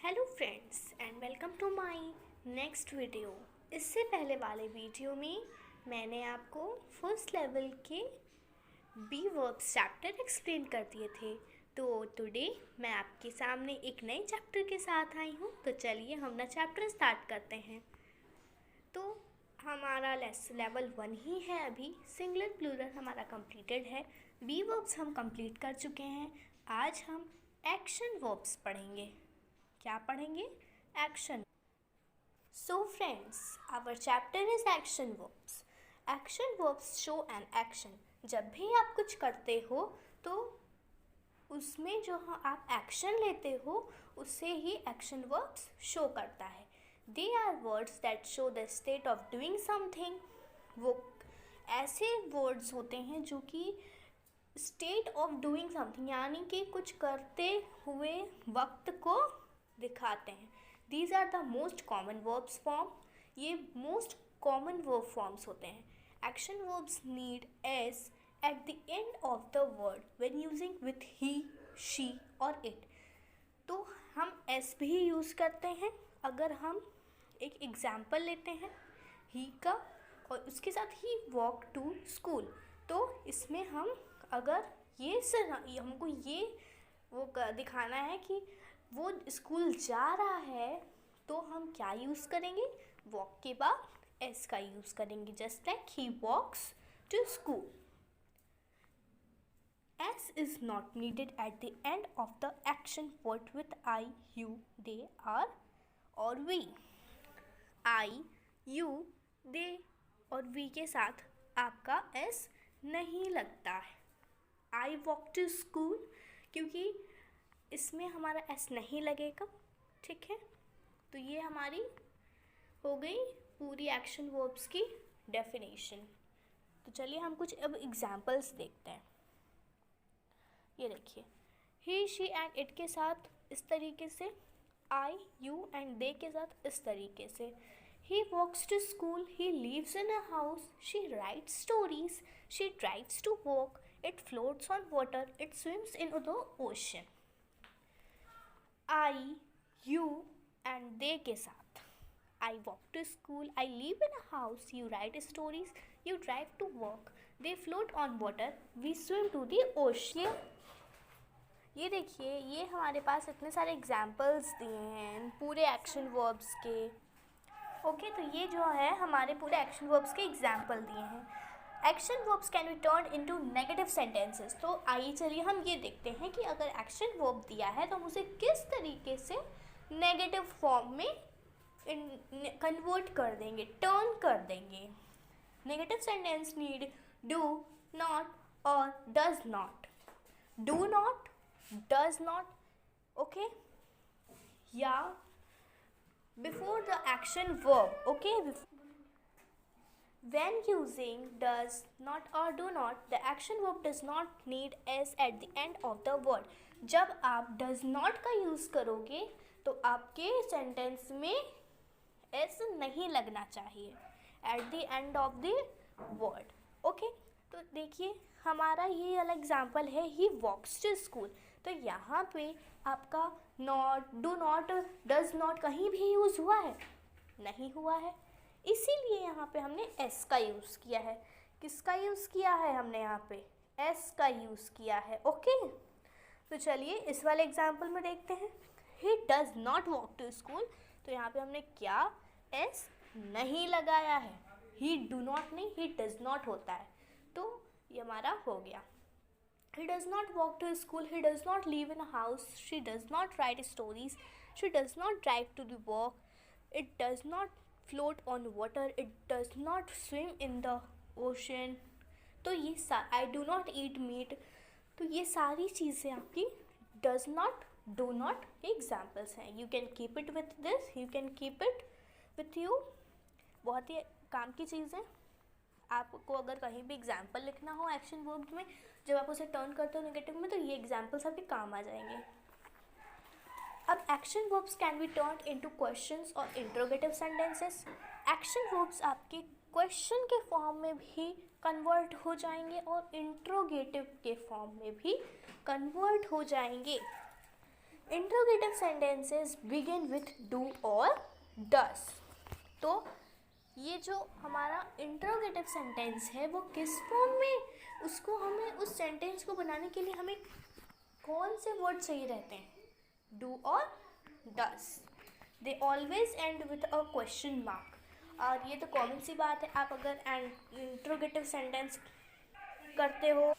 Hello friends and welcome to my next video. इससे पहले वाले वीडियो में मैंने आपको फर्स्ट लेवल के बी वर्ब्स चैप्टर एक्सप्लेन कर दिए थे। तो टुडे मैं आपके सामने एक नए चैप्टर के साथ आई हूँ। तो चलिए हम ना चैप्टर स्टार्ट करते हैं। तो हमारा लेवल 1 ही है, अभी सिंगुलर प्लूरल हमारा कंप्लीटेड है। बी वर्ब्स हम कंप्लीट कर चुके हैं। आज हम एक्शन वर्ब्स पढ़ेंगे। क्या पढ़ेंगे? Action. So friends, our chapter is action verbs. Action verbs show an action. जब भी आप कुछ करते हो तो उसमें जो आप एक्शन लेते हो उससे ही एक्शन वर्ब्स शो करता है। They are words that show the state of doing something. वो ऐसे वर्ड्स होते हैं जो कि स्टेट ऑफ डूइंग समथिंग यानी कि कुछ करते हुए वक्त को दिखाते हैं। These are the most common verbs form. ये मोस्ट कॉमन वर्ब फॉर्म्स होते हैं। Action verbs need S at the end of the word when using with he, she और इट। तो हम एस भी यूज़ करते हैं। अगर हम एक एग्जाम्पल लेते हैं ही का और उसके साथ ही वॉक टू स्कूल, तो इसमें हम अगर हमको ये दिखाना है कि वो स्कूल जा रहा है तो हम क्या यूज़ करेंगे? वॉक के बाद एस का यूज़ करेंगे। Just like he walks to school. S is not needed at the end of the action word with I, you, they, are और वी। आई, यू, दे और वी के साथ आपका एस नहीं लगता है। आई वॉक टू स्कूल, क्योंकि इसमें हमारा एस नहीं लगेगा। ठीक है, तो ये हमारी हो गई पूरी एक्शन वर्ब्स की डेफिनेशन। तो चलिए हम कुछ अब एग्जाम्पल्स देखते हैं। ये देखिए, ही, शी एंड इट के साथ इस तरीके से, आई, यू एंड दे के साथ इस तरीके से। He walks to school, he lives in a house, she writes stories, she drives to work, it floats on water, it swims in the ocean. I, you and they के साथ, I walk to school, I live in a house, you write stories, you drive to work, they float on water, we swim to the ocean. ये देखिए, ये हमारे पास इतने सारे examples दिए हैं पूरे एक्शन वर्ब्स के। ओके, तो ये जो है हमारे पूरे एक्शन वर्ब्स के एग्जाम्पल दिए हैं। Action verbs can be turn into negative sentences. तो आइए चलिए हम ये देखते हैं कि अगर एक्शन वर्ब दिया है तो हम उसे किस तरीके से नेगेटिव फॉर्म में कन्वर्ट कर देंगे, टर्न कर देंगे। Negative sentence need do, not और does not. Do not, does not, okay, या before the action verb, okay, when using does not or do not, the action verb does not need s at the end of the word. जब आप does not का use करोगे तो आपके sentence में s नहीं लगना चाहिए at the end of the word. Okay, तो देखिए हमारा ये वाला एग्जाम्पल है ही वॉक्स टू स्कूल। तो यहाँ पे आपका not, do not, does not कहीं भी यूज़ हुआ है? नहीं हुआ है, इसीलिए यहाँ पे हमने एस का यूज़ किया है। किसका यूज़ किया है हमने? यहाँ पे एस का यूज़ किया है। ओके, तो चलिए इस वाले एग्जाम्पल में देखते हैं। He does not walk to school, तो यहाँ पे हमने क्या एस नहीं लगाया है। ही डू नॉट नहीं, ही डज नॉट होता है, तो ये हमारा हो गया। He does not walk to school, he does not live in a house, she does not write stories, she does not drive to the work, it does not float on water, it does not swim in the ocean. तो ये I do not eat meat, तो ये सारी चीज़ें आपकी does not, do not के examples हैं। You can keep it with this, you can keep it with you। बहुत ही काम की चीज़ें। आपको अगर कहीं भी एग्जाम्पल लिखना हो एक्शन वर्ब में, जब आप उसे टर्न करते हो नेगेटिव में, तो ये एग्जाम्पल्स आपके काम आ जाएंगे। अब action verbs can be turn into questions और इंट्रोगेटिव सेंटेंसेस। एक्शन वर्ब्स आपके क्वेश्चन के फॉर्म में भी कन्वर्ट हो जाएंगे और इंट्रोगेटिव के फॉर्म में भी कन्वर्ट हो जाएंगे। Interrogative sentences begin with do और डस। तो ये जो हमारा इंट्रोगेटिव सेंटेंस है वो किस फॉर्म में, उसको हमें उस सेंटेंस को बनाने के लिए हमें कौन से वर्ड चाहिए रहते हैं, डू और does. They always end with a question mark. और ये तो कॉमन सी बात है, आप अगर इंट्रोगेटिव सेंटेंस करते हो,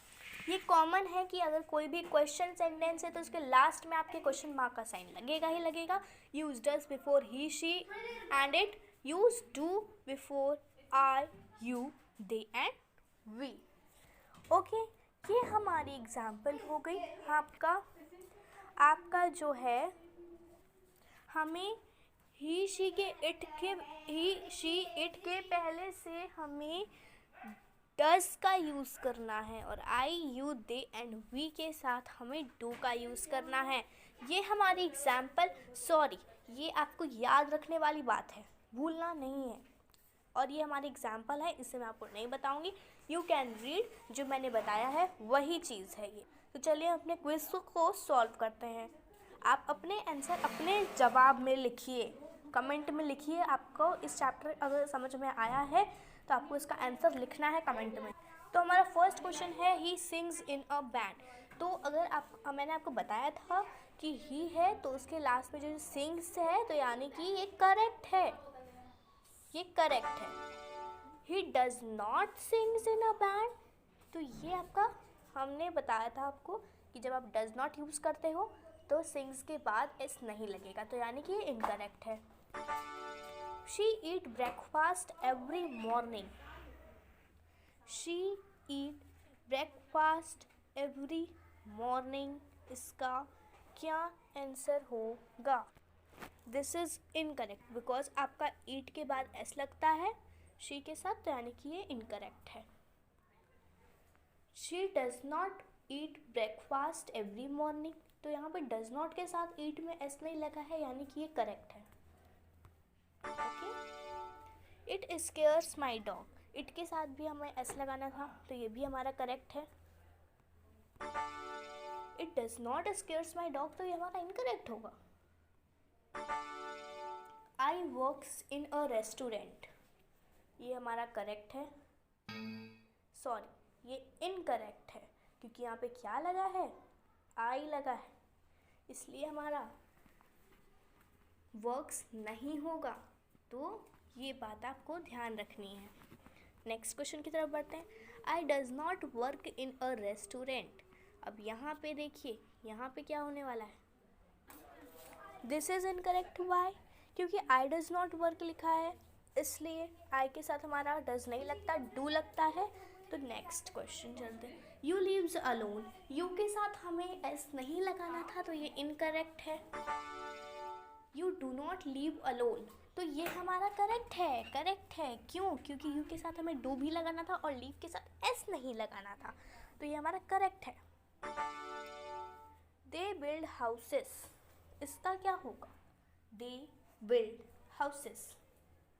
ये कॉमन है कि अगर कोई भी क्वेश्चन सेंटेंस है तो उसके लास्ट में आपके क्वेश्चन मार्क का साइन लगेगा ही लगेगा। Use does before he she and it, use do before I you they and we. Okay, ये हमारी एग्जाम्पल हो गई। आपका जो है, हमें ही शी इट के पहले से हमें डस का यूज़ करना है और आई यू दे एंड वी के साथ हमें डू का यूज़ करना है। ये हमारी एग्जाम्पल, सॉरी ये आपको याद रखने वाली बात है, भूलना नहीं है। और ये हमारी एग्जाम्पल है, इसे मैं आपको नहीं बताऊंगी, यू कैन रीड, जो मैंने बताया है वही चीज़ है ये। तो चलिए अपने क्विज को सॉल्व करते हैं। आप अपने आंसर अपने जवाब में लिखिए, कमेंट में लिखिए। आपको इस चैप्टर अगर समझ में आया है तो आपको इसका आंसर लिखना है कमेंट में। तो हमारा फर्स्ट क्वेश्चन है, he sings in a band. तो अगर मैंने आपको बताया था कि ही है तो उसके लास्ट में जो सिंग्स है तो यानी कि ये करेक्ट है, ये करेक्ट है। ही does not sings in a band, तो ये आपका, हमने बताया था आपको कि जब आप डज नॉट यूज़ करते हो तो सिंग्स के बाद एस नहीं लगेगा, तो यानी कि ये इनकरेक्ट है। She eat breakfast every morning. She eat breakfast every morning. इसका क्या आंसर होगा? This is incorrect because आपका eat के बाद s लगता है she के साथ, तो यानी कि ये incorrect है। She does not eat breakfast every morning, तो यहाँ पे does not के साथ eat में s नहीं लगा है, यानी कि ये correct है। It scares my dog, it के साथ भी हमें एस लगाना था, तो ये भी हमारा करेक्ट है। It does not scares my dog, तो ये हमारा इनकरेक्ट होगा। आई वर्क्स इन अ रेस्टोरेंट, ये हमारा करेक्ट है। सॉरी, ये इनकरेक्ट है क्योंकि यहाँ पे क्या लगा है, आई लगा है, इसलिए हमारा वर्क्स नहीं होगा। तो ये बात आपको ध्यान रखनी है। नेक्स्ट क्वेश्चन की तरफ बढ़ते हैं। I does not work in a restaurant. अब यहाँ पे देखिए, यहाँ पे क्या होने वाला है, दिस इज इनकरेक्ट। वाई? क्योंकि आई डज नॉट वर्क लिखा है, इसलिए आई के साथ हमारा डज नहीं लगता, डू लगता है। तो नेक्स्ट क्वेश्चन चलते हैं। यू लीव्स अलोन, यू के साथ हमें एस नहीं लगाना था, तो ये इनकरेक्ट है। You do not leave alone, तो ये हमारा करेक्ट है, करेक्ट है। क्यों? क्योंकि यू के साथ हमें डू भी लगाना था और लीव के साथ एस नहीं लगाना था, तो ये हमारा करेक्ट है। दे बिल्ड हाउसेस, इसका क्या होगा, दे बिल्ड हाउसेस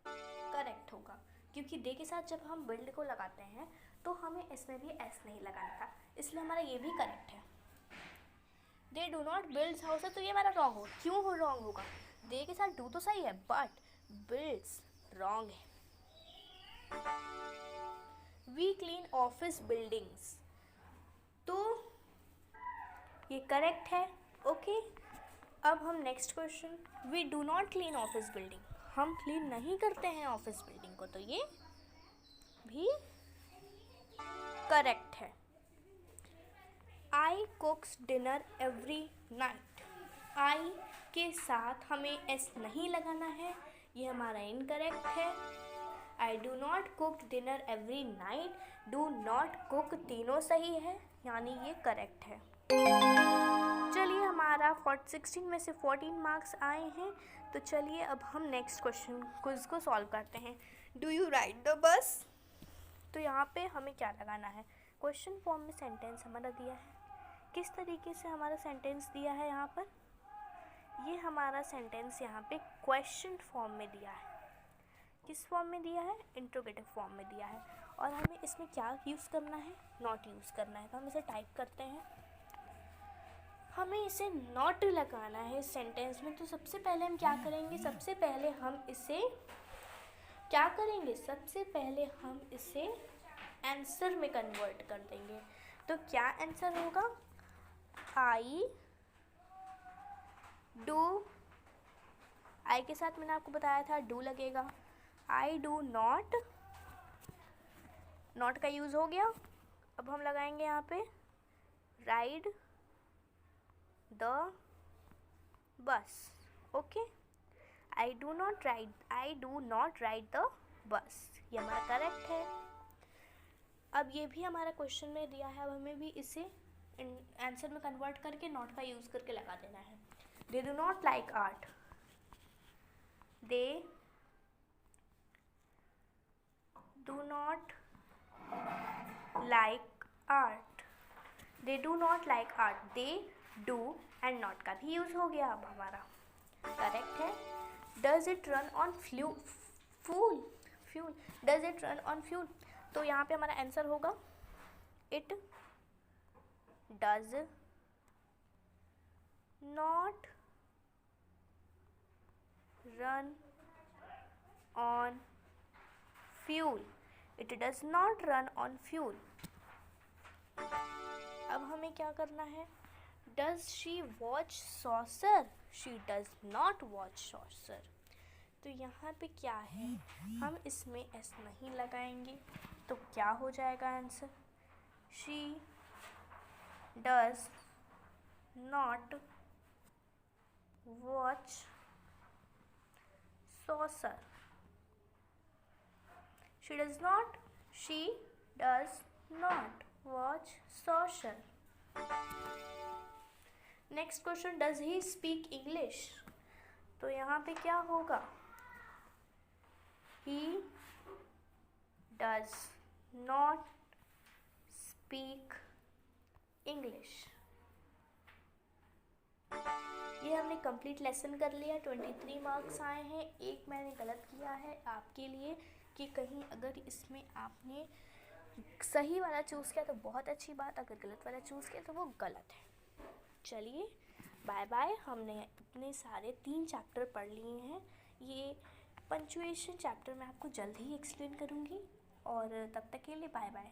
करेक्ट होगा, क्योंकि दे के साथ जब हम बिल्ड को लगाते हैं तो हमें इसमें भी एस नहीं लगाना था, इसलिए हमारा ये भी करेक्ट है। They do not build houses, तो ये हमारा रॉन्ग होगा। क्यों हो रॉन्ग होगा, दे के साथ डू तो सही है बट बिल्ड्स रॉन्ग है। वी क्लीन ऑफिस बिल्डिंग्स, तो ये करेक्ट है। ओके, अब हम next question, we do not clean office building, हम क्लीन नहीं करते हैं ऑफिस बिल्डिंग को, तो ये भी करेक्ट है। आई कुक्स डिनर एवरी नाइट, आई के साथ हमें एस नहीं लगाना है, ये हमारा इनकरेक्ट है। I do not cook dinner every night, do not cook तीनों सही है, यानी ये करेक्ट है। चलिए, हमारा 16 में से 14 मार्क्स आए हैं, तो चलिए अब हम नेक्स्ट क्वेश्चन क्विज को सॉल्व करते हैं। Do you ride the bus, तो यहाँ पे हमें क्या लगाना है, क्वेश्चन फॉर्म में सेंटेंस हमारा दिया है। किस तरीके से हमारा सेंटेंस दिया है, यहाँ पर ये हमारा सेंटेंस यहाँ पे क्वेश्चन फॉर्म में दिया है। किस फॉर्म में दिया है, इंट्रोगेटिव फॉर्म में दिया है, और हमें इसमें क्या यूज़ करना है, नॉट यूज़ करना है। तो हम इसे टाइप करते हैं, हमें इसे नॉट लगाना है सेंटेंस में। तो सबसे पहले हम क्या करेंगे, सबसे पहले हम इसे क्या करेंगे, सबसे पहले हम इसे आंसर में कन्वर्ट कर देंगे। तो क्या आंसर होगा, आई डू, आई के साथ मैंने आपको बताया था डू लगेगा, आई डू नॉट, नॉट का यूज़ हो गया। अब हम लगाएंगे यहाँ पे ride the bus. Okay, I do not ride the bus, ये हमारा करेक्ट है। अब ये भी हमारा क्वेश्चन में दिया है, अब हमें भी इसे आंसर में कन्वर्ट करके नॉट का यूज़ करके लगा देना है। They do not like art, they do not like art, they do not like art, they do and not का भी यूज़ हो गया अब हमारा, करेक्ट है। Does it run on fuel, does it run on fuel, तो यहाँ पे हमारा आंसर होगा it does not run on fuel, it does not run on fuel. अब हमें क्या करना है, does she watch saucer, she does not watch saucer. तो यहाँ पे क्या है, हम इसमें एस नहीं लगाएंगे, तो क्या हो जाएगा answer, she does not watch saucer, she does not watch saucer. Next question, does he speak English, तो यहाँ पे क्या होगा, he does not speak English। ये हमने कंप्लीट लेसन कर लिया, 23 मार्क्स आए हैं। एक मैंने गलत किया है आपके लिए कि कहीं अगर इसमें आपने सही वाला चूज़ किया तो बहुत अच्छी बात, अगर गलत वाला चूज़ किया तो वो गलत है। चलिए बाय बाय, हमने इतने सारे 3 चैप्टर पढ़ लिए हैं। ये पंचुएशन चैप्टर मैं आपको जल्द ही एक्सप्लेन करूँगी, और तब तक के लिए बाय बाय।